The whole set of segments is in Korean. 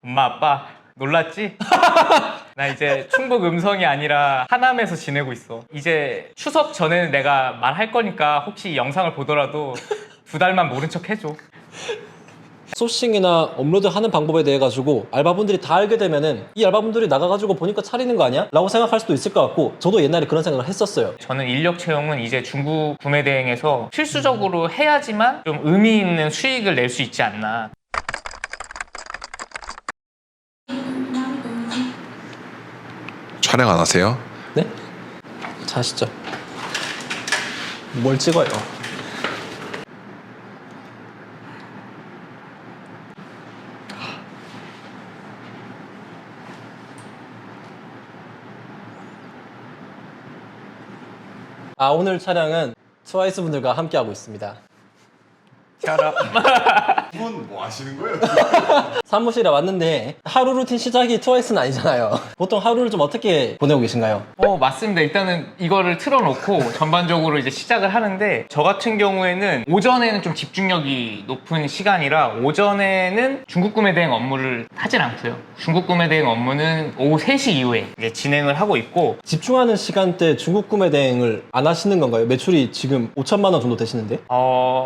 엄마 아빠 놀랐지? 나 이제 충북 음성이 아니라 하남에서 지내고 있어. 이제 추석 전에는 내가 말할 거니까 혹시 이 영상을 보더라도 2달만 모른 척 해줘. 소싱이나 업로드 하는 방법에 대해 가지고 알바분들이 다 알게 되면은 이 알바분들이 나가가지고 보니까 차리는 거 아니야? 라고 생각할 수도 있을 것 같고, 저도 옛날에 그런 생각을 했었어요. 저는 인력 채용은 이제 중국 구매 대행에서 필수적으로 해야지만 좀 의미 있는 수익을 낼 수 있지 않나. 촬영 안 하세요? 네? 자시죠. 뭘 찍어요? 오늘 촬영은 트와이스 분들과 함께하고 있습니다. 샤라. 이건 뭐 하시는 거예요? 사무실에 왔는데 하루 루틴 시작이 트와이스는 아니잖아요. 보통 하루를 좀 어떻게 보내고 계신가요? 맞습니다. 일단은 이거를 틀어놓고 전반적으로 이제 시작을 하는데, 저 같은 경우에는 오전에는 좀 집중력이 높은 시간이라 오전에는 중국 구매 대행 업무를 하진 않고요. 중국 구매 대행 업무는 오후 3시 이후에 이제 진행을 하고 있고, 집중하는 시간대 중국 구매 대행을 안 하시는 건가요? 매출이 지금 5천만 원 정도 되시는데?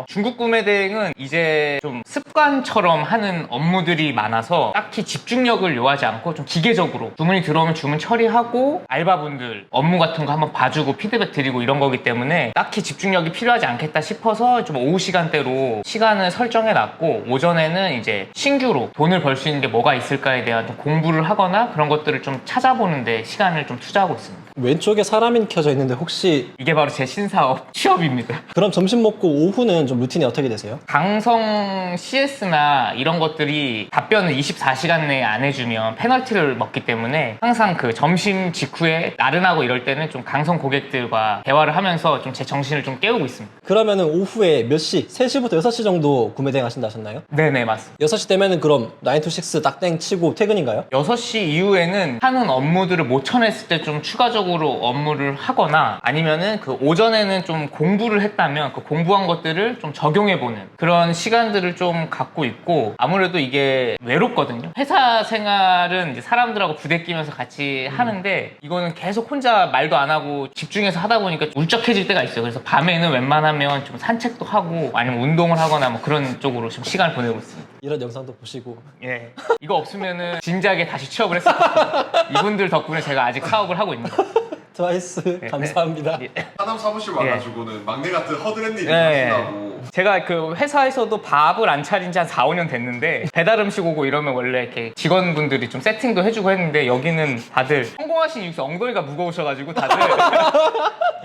중국 구매 대행은 이제 좀 습관처럼 하는 업무들이 많아서 딱히 집중력을 요하지 않고 좀 기계적으로 주문이 들어오면 주문 처리하고 알바분들 업무 같은 거 한번 봐주고 피드백 드리고 이런 거기 때문에 딱히 집중력이 필요하지 않겠다 싶어서 좀 오후 시간대로 시간을 설정해 놨고, 오전에는 이제 신규로 돈을 벌 수 있는 게 뭐가 있을까에 대한 좀 공부를 하거나 그런 것들을 좀 찾아보는데 시간을 좀 투자하고 있습니다. 왼쪽에 사람이 켜져 있는데 혹시 이게 바로 제 신사업 취업입니다. 그럼 점심 먹고 오후는 좀 루틴이 어떻게 되세요? 강성 CS나 이런 것들이 답변을 24시간 내에 안 해주면 페널티를 먹기 때문에 항상 그 점심 직후에 나른하고 이럴 때는 좀 강성 고객들과 대화를 하면서 좀 제 정신을 좀 깨우고 있습니다. 그러면은 오후에 몇 시? 3시부터 6시 정도 구매 대행 하신다 하셨나요? 네네, 맞습니다. 6시 되면은 그럼 9 to 6 딱땡 치고 퇴근인가요? 6시 이후에는 하는 업무들을 못 쳐냈을 때 좀 추가적으로 업무를 하거나, 아니면은 그 오전에는 좀 공부를 했다면 그 공부한 것들을 좀 적용해보는 그런 시간들을 좀 갖고 있고, 아무래도 이게 외롭거든요. 회사 생활은 이제 사람들하고 부대끼면서 같이 하는데 이거는 계속 혼자 말도 안 하고 집중해서 하다 보니까 울적해질 때가 있어요. 그래서 밤에는 웬만하면 좀 산책도 하고 아니면 운동을 하거나 뭐 그런 쪽으로 좀 시간을 보내고 있습니다. 이런 영상도 보시고. 예, 이거 없으면은 진작에 다시 취업을 했을 거예요. 이분들 덕분에 제가 아직 사업을 하고 있는 거예요. 트와이스 감사합니다. 예. 하남 사무실 와가지고는 막내 같은 허드렛 일이 예. 하신다고. 제가 그 회사에서도 밥을 안 차린 지 한 4, 5년 됐는데, 배달 음식 오고 이러면 원래 이렇게 직원분들이 좀 세팅도 해주고 했는데, 여기는 다들 성공하신 이유에서 엉덩이가 무거우셔가지고 다들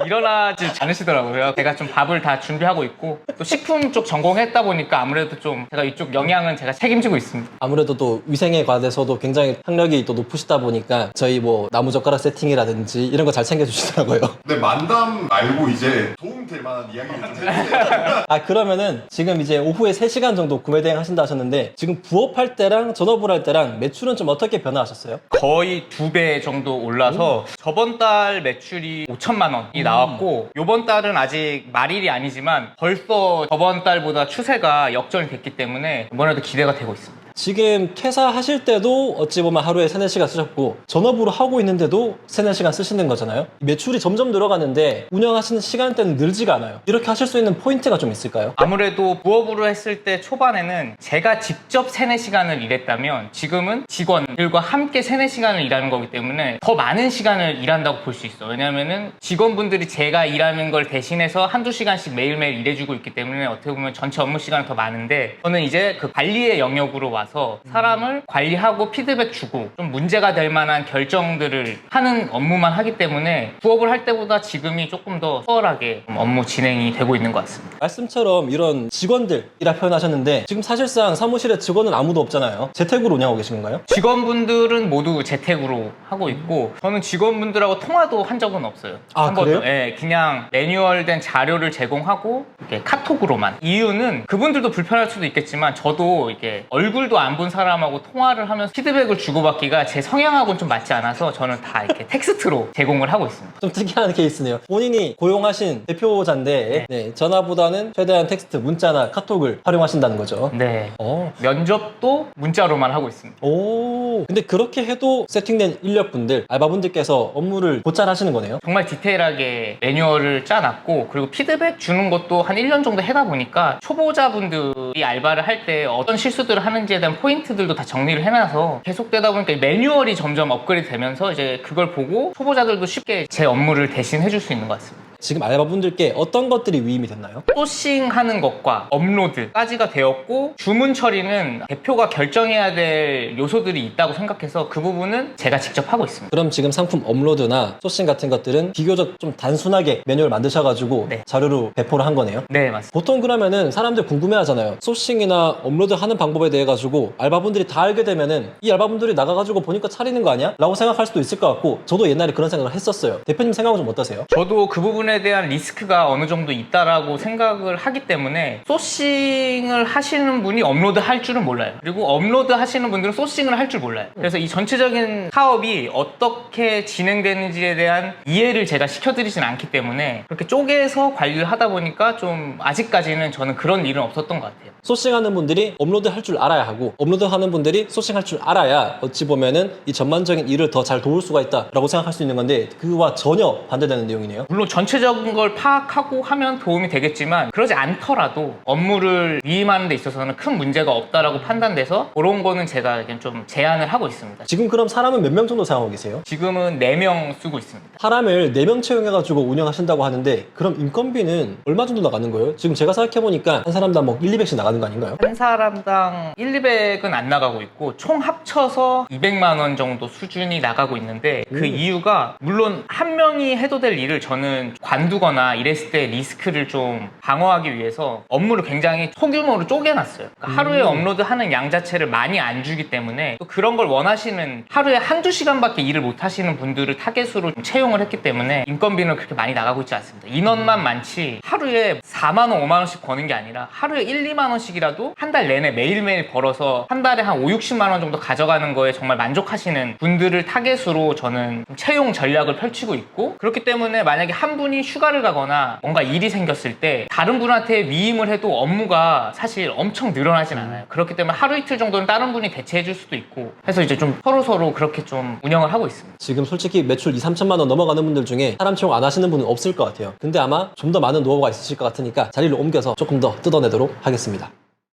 일어나지 않으시더라고요. 제가 좀 밥을 다 준비하고 있고, 또 식품 쪽 전공했다 보니까 아무래도 좀 제가 이쪽 영향은 제가 책임지고 있습니다. 아무래도 또 위생에 관해서도 굉장히 학력이 또 높으시다 보니까 저희 뭐 나무젓가락 세팅이라든지 이런 거 잘 챙겨주시더라고요. 근데 만담 말고 이제 도움될 만한 이야기를 좀 해주세요. 그러면은 지금 이제 오후에 3시간 정도 구매 대행 하신다 하셨는데, 지금 부업할 때랑 전업을 할 때랑 매출은 좀 어떻게 변화하셨어요? 거의 2배 정도 올라서 저번 달 매출이 5천만 원이 나왔고, 요번 달은 아직 말일이 아니지만 벌써 저번 달보다 추세가 역전이 됐기 때문에 이번에도 기대가 되고 있습니다. 지금 퇴사하실 때도 어찌 보면 하루에 3, 4시간 쓰셨고 전업으로 하고 있는데도 3, 4시간 쓰시는 거잖아요. 매출이 점점 늘어가는데 운영하시는 시간대는 늘지가 않아요. 이렇게 하실 수 있는 포인트가 좀 있을까요? 아무래도 부업으로 했을 때 초반에는 제가 직접 3, 4시간을 일했다면 지금은 직원들과 함께 3, 4시간을 일하는 거기 때문에 더 많은 시간을 일한다고 볼 수 있어요. 왜냐면은 직원분들이 제가 일하는 걸 대신해서 한두 시간씩 매일매일 일해주고 있기 때문에 어떻게 보면 전체 업무 시간은 더 많은데, 저는 이제 그 관리의 영역으로 와서 사람을 관리하고 피드백 주고 좀 문제가 될 만한 결정들을 하는 업무만 하기 때문에 부업을 할 때보다 지금이 조금 더 수월하게 업무 진행이 되고 있는 것 같습니다. 말씀처럼 이런 직원들이라 표현하셨는데 지금 사실상 사무실에 직원은 아무도 없잖아요. 재택으로 운영하고 계신 건가요? 직원분들은 모두 재택으로 하고 있고, 저는 직원분들하고 통화도 한 적은 없어요. 한 번도. 그래요? 예, 그냥 매뉴얼된 자료를 제공하고 이렇게 카톡으로만. 이유는 그분들도 불편할 수도 있겠지만 저도 이렇게 얼굴 얼굴도 안 본 사람하고 통화를 하면서 피드백을 주고받기가 제 성향하고는 좀 맞지 않아서 저는 다 이렇게 텍스트로 제공을 하고 있습니다. 좀 특이한 케이스네요. 본인이 고용하신 대표자인데 전화보다는 최대한 텍스트, 문자나 카톡을 활용하신다는 거죠. 네. 어. 면접도 문자로만 하고 있습니다. 오. 근데 그렇게 해도 세팅된 인력분들, 알바분들께서 업무를 곧잘 하시는 거네요. 정말 디테일하게 매뉴얼을 짜놨고 그리고 피드백 주는 것도 한 1년 정도 하다 보니까 초보자분들이 알바를 할 때 어떤 실수들을 하는지에 대한 포인트들도 다 정리를 해놔서 계속되다 보니까 매뉴얼이 점점 업그레이드 되면서 이제 그걸 보고 초보자들도 쉽게 제 업무를 대신 해줄 수 있는 것 같습니다. 지금 알바분들께 어떤 것들이 위임이 됐나요? 소싱하는 것과 업로드까지가 되었고 주문 처리는 대표가 결정해야 될 요소들이 있다고 생각해서 그 부분은 제가 직접 하고 있습니다. 그럼 지금 상품 업로드나 소싱 같은 것들은 비교적 좀 단순하게 매뉴얼 만드셔가지고 네. 자료로 배포를 한 거네요. 네, 맞습니다. 보통 그러면은 사람들 궁금해하잖아요. 소싱이나 업로드 하는 방법에 대해 가지고 알바분들이 다 알게 되면은 이 알바분들이 나가가지고 보니까 차리는 거 아니야? 라고 생각할 수도 있을 것 같고 저도 옛날에 그런 생각을 했었어요. 대표님 생각은 좀 어떠세요? 저도 그 부분에 대한 리스크가 어느 정도 있다라고 생각을 하기 때문에 소싱을 하시는 분이 업로드 할 줄은 몰라요. 그리고 업로드 하시는 분들은 소싱을 할 줄 몰라요. 그래서 이 전체적인 사업이 어떻게 진행되는지에 대한 이해를 제가 시켜드리진 않기 때문에 그렇게 쪼개서 관리를 하다 보니까 좀 아직까지는 저는 그런 일은 없었던 것 같아요. 소싱하는 분들이 업로드 할 줄 알아야 하고 업로드 하는 분들이 소싱 할 줄 알아야 어찌 보면은 이 전반적인 일을 더 잘 도울 수가 있다라고 생각할 수 있는 건데 그와 전혀 반대되는 내용이네요. 물론 전체적인 걸 파악하고 하면 도움이 되겠지만 그러지 않더라도 업무를 위임하는 데 있어서는 큰 문제가 없다라고 판단돼서 그런 거는 제가 좀 제안을 하고 있습니다. 지금 그럼 사람은 몇 명 정도 사용하고 계세요? 지금은 4명 쓰고 있습니다. 사람을 4명 채용해가지고 운영하신다고 하는데 그럼 인건비는 얼마 정도 나가는 거예요? 지금 제가 생각해보니까 한 사람당 뭐 1, 200씩 나가는 거 아닌가요? 한 사람당 1, 200은 안 나가고 있고 총 합쳐서 200만 원 정도 수준이 나가고 있는데 그 이유가 물론 한 명이 해도 될 일을 저는 관두거나 이랬을 때 리스크를 좀 방어하기 위해서 업무를 굉장히 소규모로 쪼개놨어요. 그러니까 하루에 업로드하는 양 자체를 많이 안 주기 때문에 또 그런 걸 원하시는 하루에 한두 시간밖에 일을 못 하시는 분들을 타겟으로 좀 채용을 했기 때문에 인건비는 그렇게 많이 나가고 있지 않습니다. 인원만 많지 하루에 4만 원, 5만 원씩 버는 게 아니라 하루에 1, 2만 원씩이라도 한 달 내내 매일매일 벌어서 한 달에 한 5, 60만 원 정도 가져가는 거에 정말 만족하시는 분들을 타겟으로 저는 채용 전략을 펼치고 있고 그렇기 때문에 만약에 한 분이 휴가를 가거나 뭔가 일이 생겼을 때 다른 분한테 위임을 해도 업무가 사실 엄청 늘어나진 않아요. 그렇기 때문에 하루 이틀 정도는 다른 분이 대체해 줄 수도 있고 해서 이제 좀 서로 그렇게 좀 운영을 하고 있습니다. 지금 솔직히 매출 2, 3천만 원 넘어가는 분들 중에 사람 채용 안 하시는 분은 없을 것 같아요. 근데 아마 좀 더 많은 노하우가 있으실 것 같으니까 자리를 옮겨서 조금 더 뜯어내도록 하겠습니다.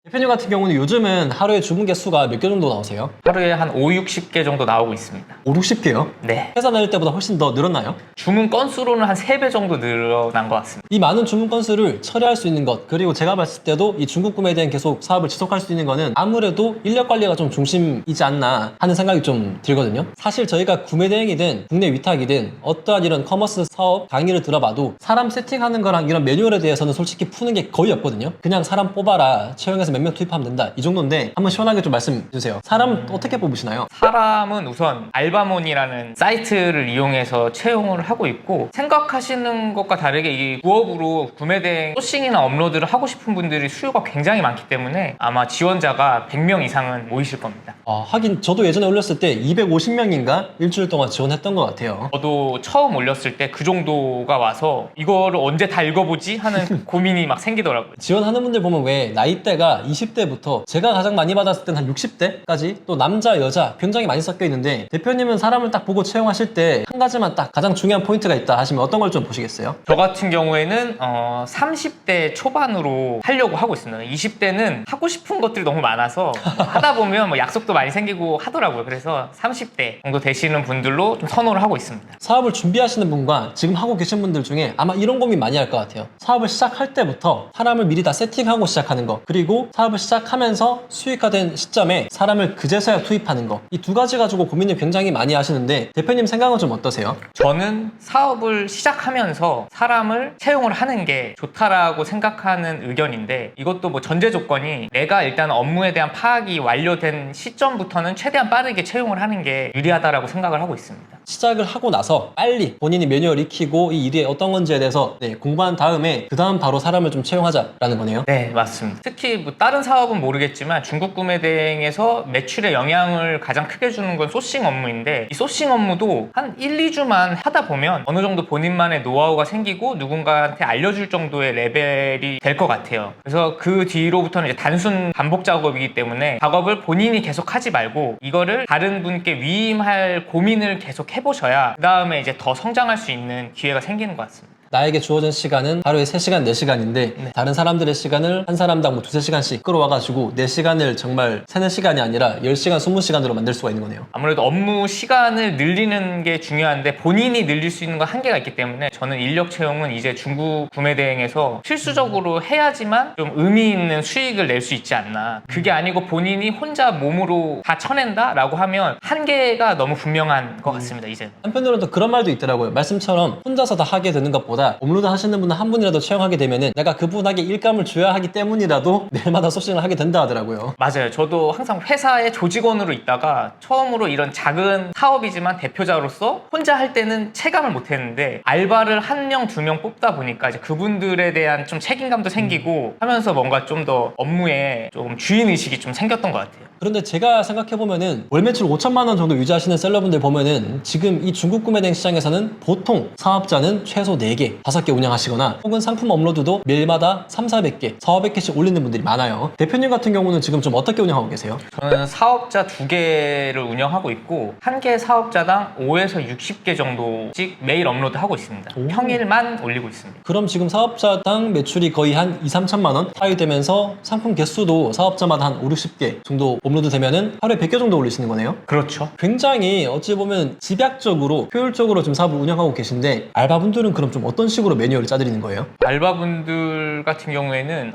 대표님 같은 경우는 요즘은 하루에 주문 개수가 몇 개 정도 나오세요? 하루에 한 5, 60개 정도 나오고 있습니다. 5, 60개요? 네. 회사 다닐 때보다 훨씬 더 늘었나요? 주문 건수로는 한 3배 정도 늘어난 것 같습니다. 이 많은 주문 건수를 처리할 수 있는 것 그리고 제가 봤을 때도 이 중국 구매에 대한 계속 사업을 지속할 수 있는 거는 아무래도 인력 관리가 좀 중심이지 않나 하는 생각이 좀 들거든요. 사실 저희가 구매 대행이든 국내 위탁이든 어떠한 이런 커머스 사업 강의를 들어봐도 사람 세팅하는 거랑 이런 매뉴얼에 대해서는 솔직히 푸는 게 거의 없거든요. 그냥 사람 뽑아라 채용해서 몇 명 투입하면 된다 이 정도인데 한번 시원하게 좀 말씀 주세요. 사람 어떻게 뽑으시나요? 사람은 우선 알바몬이라는 사이트를 이용해서 채용을 하고 있고 생각하시는 것과 다르게 이 부업으로 구매대행 소싱이나 업로드를 하고 싶은 분들이 수요가 굉장히 많기 때문에 아마 지원자가 100명 이상은 모이실 겁니다. 하긴 저도 예전에 올렸을 때 250명인가 일주일 동안 지원했던 것 같아요. 저도 처음 올렸을 때 그 정도가 와서 이거를 언제 다 읽어보지 하는 고민이 막 생기더라고요. 지원하는 분들 보면 왜 나이대가 20대부터 제가 가장 많이 받았을 때는 한 60대까지 또 남자 여자 굉장히 많이 섞여 있는데 대표님은 사람을 딱 보고 채용하실 때 한 가지만 딱 가장 중요한 포인트가 있다 하시면 어떤 걸 좀 보시겠어요? 저 같은 경우에는 30대 초반으로 하려고 하고 있습니다. 20대는 하고 싶은 것들이 너무 많아서 하다 보면 뭐 약속도 많이 생기고 하더라고요. 그래서 30대 정도 되시는 분들로 좀 선호를 하고 있습니다. 사업을 준비하시는 분과 지금 하고 계신 분들 중에 아마 이런 고민 많이 할 것 같아요. 사업을 시작할 때부터 사람을 미리 다 세팅하고 시작하는 거 그리고 사업을 시작하면서 수익화된 시점에 사람을 그제서야 투입하는 거 이 두 가지 가지고 고민을 굉장히 많이 하시는데 대표님 생각은 좀 어떠세요? 저는 사업을 시작하면서 사람을 채용을 하는 게 좋다라고 생각하는 의견인데 이것도 뭐 전제 조건이 내가 일단 업무에 대한 파악이 완료된 시점부터는 최대한 빠르게 채용을 하는 게 유리하다라고 생각을 하고 있습니다. 시작을 하고 나서 빨리 본인이 매뉴얼 익히고 이 일이 어떤 건지에 대해서 공부한 다음에 그 다음 바로 사람을 좀 채용하자라는 거네요. 네, 맞습니다. 특히 뭐 다른 사업은 모르겠지만 중국 구매 대행에서 매출에 영향을 가장 크게 주는 건 소싱 업무인데 이 소싱 업무도 한 1, 2주만 하다 보면 어느 정도 본인만의 노하우가 생기고 누군가한테 알려줄 정도의 레벨이 될 것 같아요. 그래서 그 뒤로부터는 이제 단순 반복 작업이기 때문에 작업을 본인이 계속 하지 말고 이거를 다른 분께 위임할 고민을 계속 해보셔야 그 다음에 이제 더 성장할 수 있는 기회가 생기는 것 같습니다. 나에게 주어진 시간은 하루에 3시간, 4시간인데 다른 사람들의 시간을 한 사람당 뭐 2~3시간씩 끌어와가지고 내 시간을 정말 3~4시간이 아니라 10시간, 20시간으로 만들 수가 있는 거네요. 아무래도 업무 시간을 늘리는 게 중요한데 본인이 늘릴 수 있는 건 한계가 있기 때문에 저는 인력 채용은 이제 중국 구매 대행에서 필수적으로 해야지만 좀 의미 있는 수익을 낼 수 있지 않나. 그게 아니고 본인이 혼자 몸으로 다 쳐낸다라고 하면 한계가 너무 분명한 것 같습니다. 이제는. 한편으로는 또 그런 말도 있더라고요. 말씀처럼 혼자서 다 하게 되는 것보다 업로드 하시는 분 한 분이라도 채용하게 되면은 내가 그분에게 일감을 줘야 하기 때문이라도 매일마다 소싱을 하게 된다 하더라고요. 맞아요. 저도 항상 회사의 조직원으로 있다가 처음으로 이런 작은 사업이지만 대표자로서 혼자 할 때는 체감을 못 했는데 알바를 1명, 2명 뽑다 보니까 이제 그분들에 대한 좀 책임감도 생기고 하면서 뭔가 좀 더 업무에 좀 주인의식이 좀 생겼던 것 같아요. 그런데 제가 생각해보면은 월 매출 5천만 원 정도 유지하시는 셀러분들 보면은 지금 이 중국 구매 대행 시장에서는 보통 사업자는 최소 4개, 5개 운영하시거나 혹은 상품 업로드도 매일마다 300~400개, 400개씩 올리는 분들이 많아요. 대표님 같은 경우는 지금 좀 어떻게 운영하고 계세요? 저는 사업자 2개를 운영하고 있고 한 개 사업자당 5에서 60개 정도씩 매일 업로드하고 있습니다. 오. 평일만 올리고 있습니다. 그럼 지금 사업자당 매출이 거의 한 2~3천만 원 타입되면서 상품 개수도 사업자마다 한 5~60개 정도 업로드 되면은 하루에 100개 정도 올리시는 거네요? 그렇죠. 굉장히 어찌 보면 집약적으로 효율적으로 지금 사업을 운영하고 계신데 알바분들은 그럼 좀 어떤 식으로 매뉴얼을 짜드리는 거예요? 알바분들 같은 경우에는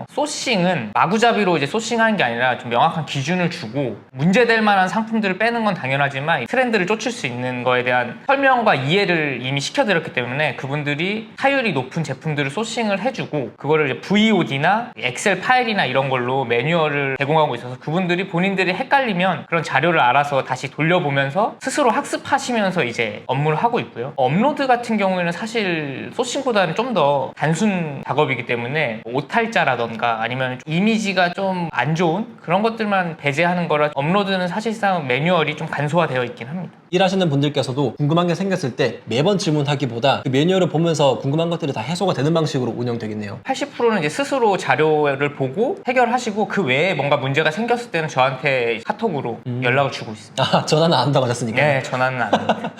소싱은 마구잡이로 이제 소싱하는 게 아니라 좀 명확한 기준을 주고 문제될 만한 상품들을 빼는 건 당연하지만 트렌드를 쫓을 수 있는 거에 대한 설명과 이해를 이미 시켜드렸기 때문에 그분들이 타율이 높은 제품들을 소싱을 해주고 그거를 이제 VOD나 엑셀 파일이나 이런 걸로 매뉴얼을 제공하고 있어서 그분들이 본인들이 헷갈리면 그런 자료를 알아서 다시 돌려보면서 스스로 학습하시면서 이제 업무를 하고 있고요. 업로드 같은 경우에는 사실 소싱보다는 좀 더 단순 작업이기 때문에 오탈자라던가 아니면 이미지가 좀 안 좋은 그런 것들만 배제하는 거라 업로드는 사실상 매뉴얼이 좀 간소화되어 있긴 합니다. 일하시는 분들께서도 궁금한 게 생겼을 때 매번 질문하기보다 그 매뉴얼을 보면서 궁금한 것들이 다 해소가 되는 방식으로 운영되겠네요. 80%는 이제 스스로 자료를 보고 해결하시고 그 외에 뭔가 문제가 생겼을 때는 저한테 카톡으로 연락을 주고 있습니다. 아, 전화는 안 한다고 하셨으니까. 네, 전화는 안 합니다.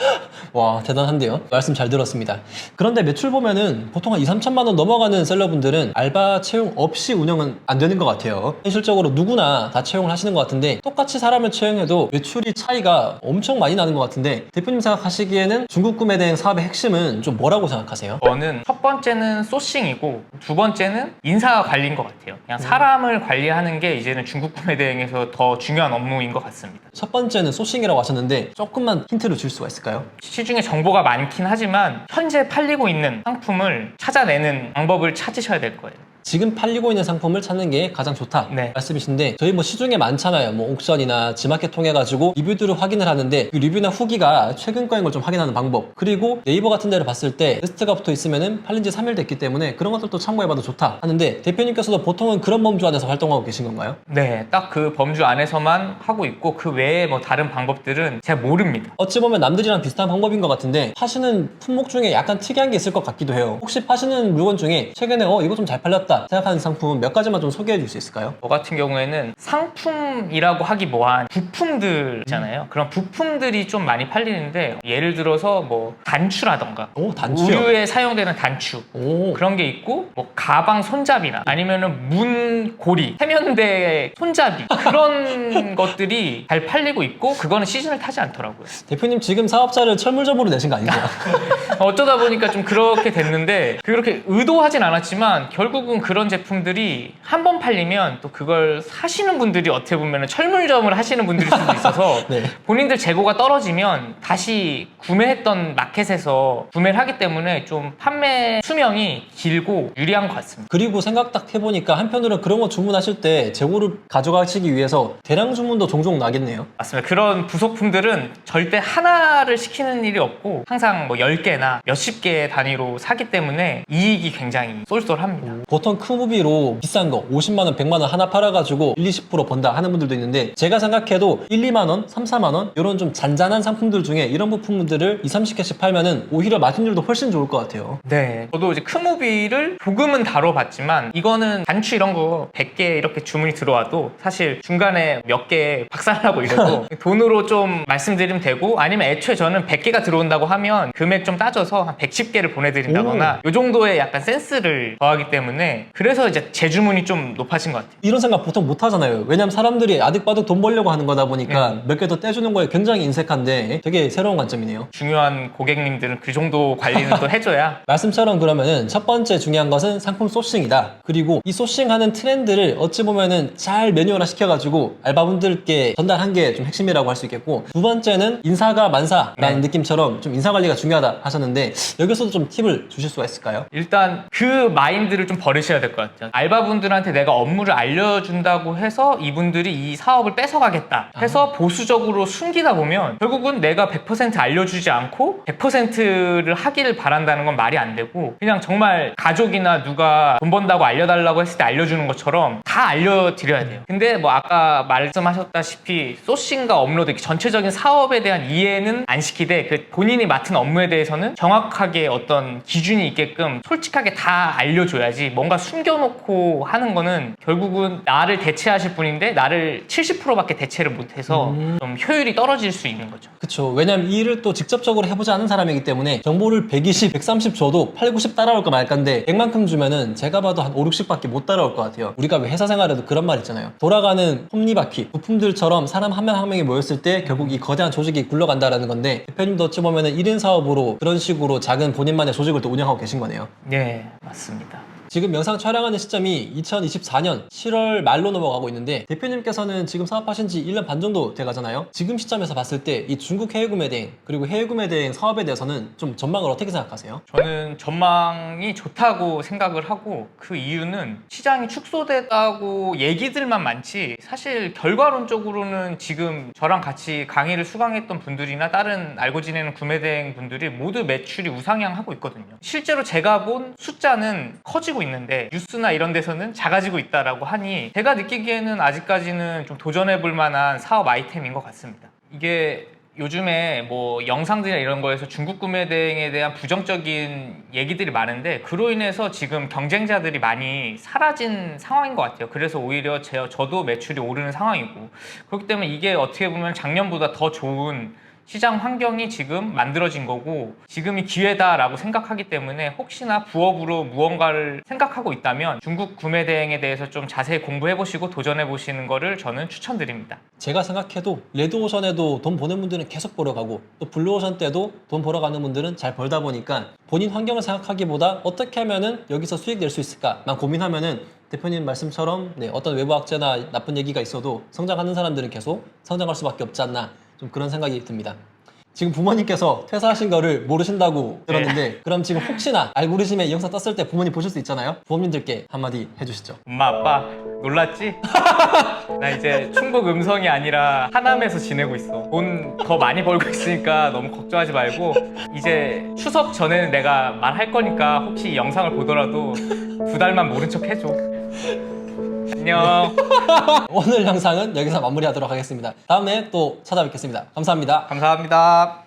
와, 대단한데요? 말씀 잘 들었습니다. 그런데 매출 보면은 보통 한 2~3천만 원 넘어가는 셀러분들은 알바 채용 없이 운영은 안 되는 것 같아요. 현실적으로 누구나 다 채용을 하시는 것 같은데 똑같이 사람을 채용해도 매출이 차이가 엄청 많이 나는 것 같은데 대표님 생각하시기에는 중국 구매 대행 사업의 핵심은 좀 뭐라고 생각하세요? 저는 첫 번째는 소싱이고 두 번째는 인사 관리인 것 같아요. 그냥 사람을 관리하는 게 이제는 중국 구매 대행에서 더 중요한 업무인 것 같습니다. 첫 번째는 소싱이라고 하셨는데 조금만 힌트를 줄 수가 있을까요? 시중에 정보가 많긴 하지만 현재 팔리고 있는 상품을 찾아내는 방법을 찾으셔야 될 거예요. 지금 팔리고 있는 상품을 찾는 게 가장 좋다 네. 말씀이신데 저희 뭐 시중에 많잖아요. 뭐 옥션이나 지마켓 통해 가지고 리뷰들을 확인을 하는데 그 리뷰나 후기가 최근 거인 걸 좀 확인하는 방법 그리고 네이버 같은 데를 봤을 때 리스트가 붙어 있으면은 팔린 지 3일 됐기 때문에 그런 것들도 참고해봐도 좋다 하는데 대표님께서도 보통은 그런 범주 안에서 활동하고 계신 건가요? 네, 딱 그 범주 안에서만 하고 있고 그 외에 뭐 다른 방법들은 제가 모릅니다. 어찌 보면 남들이랑 비슷한 방법인 것 같은데 파시는 품목 중에 약간 특이한 게 있을 것 같기도 해요. 혹시 파시는 물건 중에 최근에 이거 좀 잘 팔렸다 생각하는 상품 몇 가지만 좀 소개해 줄 수 있을까요? 저 같은 경우에는 상품이라고 하기 뭐한 부품들 있잖아요. 그런 부품들이 좀 많이 팔리는데 예를 들어서 뭐 단추라던가 오, 단추요? 우유에 사용되는 단추 오, 그런 게 있고 뭐 가방 손잡이나 아니면은 문고리 세면대 손잡이 그런 것들이 잘 팔리고 있고 그거는 시즌을 타지 않더라고요. 대표님 지금 사업자를 철물점으로 내신 거 아니죠? 어쩌다 보니까 좀 그렇게 됐는데 그렇게 의도하진 않았지만 결국은 그런 제품들이 한 번 팔리면 또 그걸 사시는 분들이 어떻게 보면 철물점을 하시는 분들일 수도 있어서 네. 본인들 재고가 떨어지면 다시 구매했던 마켓에서 구매를 하기 때문에 좀 판매 수명이 길고 유리한 것 같습니다. 그리고 생각 딱 해보니까 한편으로는 그런 거 주문하실 때 재고를 가져가시기 위해서 대량 주문도 종종 나겠네요. 맞습니다. 그런 부속품들은 절대 하나를 시키는 일이 없고 항상 뭐 10개나 몇십 개 단위로 사기 때문에 이익이 굉장히 쏠쏠합니다. 보통 한번 크무비로 비싼 거 50만 원, 100만 원 하나 팔아가지고 1, 20% 번다 하는 분들도 있는데 제가 생각해도 1, 2만 원, 3, 4만 원 이런 좀 잔잔한 상품들 중에 이런 부품들을 2, 30개씩 팔면은 오히려 마진율도 훨씬 좋을 것 같아요. 네. 저도 이제 크무비를 조금은 다뤄봤지만 이거는 단추 이런 거 100개 이렇게 주문이 들어와도 사실 중간에 몇 개 박살나고 이래도 돈으로 좀 말씀드리면 되고 아니면 애초에 저는 100개가 들어온다고 하면 금액 좀 따져서 한 110개를 보내드린다거나 이 정도의 약간 센스를 더하기 때문에 그래서 이제 재주문이 좀 높아진 것 같아요. 이런 생각 보통 못 하잖아요. 왜냐면 사람들이 아득바득 돈 벌려고 하는 거다 보니까 몇 개 더 떼주는 거에 굉장히 인색한데 되게 새로운 관점이네요. 중요한 고객님들은 그 정도 관리는 또 해줘야. 말씀처럼 그러면은 첫 번째 중요한 것은 상품 소싱이다. 그리고 이 소싱하는 트렌드를 어찌 보면은 잘 매뉴얼화 시켜가지고 알바분들께 전달한 게 좀 핵심이라고 할 수 있겠고 두 번째는 인사가 만사라는 느낌처럼 좀 인사 관리가 중요하다 하셨는데 여기서도 좀 팁을 주실 수가 있을까요? 일단 그 마인드를 좀 버리셔야 될 것 같아요. 알바분들한테 내가 업무를 알려준다고 해서 이분들이 이 사업을 뺏어가겠다 해서 보수적으로 숨기다 보면 결국은 내가 100% 알려주지 않고 100%를 하기를 바란다는 건 말이 안 되고 그냥 정말 가족이나 누가 돈 번다고 알려달라고 했을 때 알려주는 것처럼 다 알려드려야 돼요. 근데 뭐 아까 말씀하셨다시피 소싱과 업로드 전체적인 사업에 대한 이해는 안 시키되 그 본인이 맡은 업무에 대해서는 정확하게 어떤 기준이 있게끔 솔직하게 다 알려줘야지 뭔가 숨겨놓고 하는 거는 결국은 나를 대체하실 분인데 나를 70%밖에 대체를 못해서 좀 효율이 떨어질 수 있는 거죠. 그쵸. 왜냐면 이 일을 또 직접적으로 해보지 않은 사람이기 때문에 정보를 120, 130 줘도 8, 90 따라올까 말까인데 100만큼 주면은 제가 봐도 한 5, 60밖에 못 따라올 것 같아요. 우리가 왜 회사 생활에도 그런 말 있잖아요. 돌아가는 톱니바퀴, 부품들처럼 사람 한 명 한 명이 모였을 때 결국 이 거대한 조직이 굴러간다라는 건데 대표님도 어찌 보면은 1인 사업으로 그런 식으로 작은 본인만의 조직을 또 운영하고 계신 거네요. 네, 맞습니다. 지금 영상 촬영하는 시점이 2024년 7월 말로 넘어가고 있는데 대표님께서는 지금 사업하신 지 1년 반 정도 돼가잖아요. 지금 시점에서 봤을 때 이 중국 해외구매 대행 그리고 해외구매 대행 사업에 대해서는 좀 전망을 어떻게 생각하세요? 저는 전망이 좋다고 생각을 하고 그 이유는 시장이 축소됐다고 얘기들만 많지 사실 결과론적으로는 지금 저랑 같이 강의를 수강했던 분들이나 다른 알고 지내는 구매대행 분들이 모두 매출이 우상향하고 있거든요. 실제로 제가 본 숫자는 커지고 있는데 뉴스나 이런 데서는 작아지고 있다라고 하니 제가 느끼기에는 아직까지는 좀 도전해볼 만한 사업 아이템인 것 같습니다. 이게 요즘에 뭐 영상들이나 이런 거에서 중국 구매 대행에 대한 부정적인 얘기들이 많은데 그로 인해서 지금 경쟁자들이 많이 사라진 상황인 것 같아요. 그래서 오히려 저도 매출이 오르는 상황이고 그렇기 때문에 이게 어떻게 보면 작년보다 더 좋은 시장 환경이 지금 만들어진 거고 지금이 기회다라고 생각하기 때문에 혹시나 부업으로 무언가를 생각하고 있다면 중국 구매 대행에 대해서 좀 자세히 공부해 보시고 도전해 보시는 거를 저는 추천드립니다. 제가 생각해도 레드오션에도 돈 버는 분들은 계속 벌어가고 또 블루오션 때도 돈 벌어가는 분들은 잘 벌다 보니까 본인 환경을 생각하기보다 어떻게 하면은 여기서 수익 낼 수 있을까만 고민하면은 대표님 말씀처럼 어떤 외부 악재나 나쁜 얘기가 있어도 성장하는 사람들은 계속 성장할 수밖에 없지 않나 좀 그런 생각이 듭니다. 지금 부모님께서 퇴사하신 거를 모르신다고 들었는데 그럼 지금 혹시나 알고리즘에 이 영상 떴을 때 부모님 보실 수 있잖아요. 부모님들께 한마디 해주시죠. 엄마 아빠 놀랐지? 나 이제 충북 음성이 아니라 하남에서 지내고 있어. 돈 더 많이 벌고 있으니까 너무 걱정하지 말고 이제 추석 전에는 내가 말할 거니까 혹시 이 영상을 보더라도 2달만 모른 척 해줘. 안녕. 오늘 영상은 여기서 마무리하도록 하겠습니다. 다음에 또 찾아뵙겠습니다. 감사합니다. 감사합니다.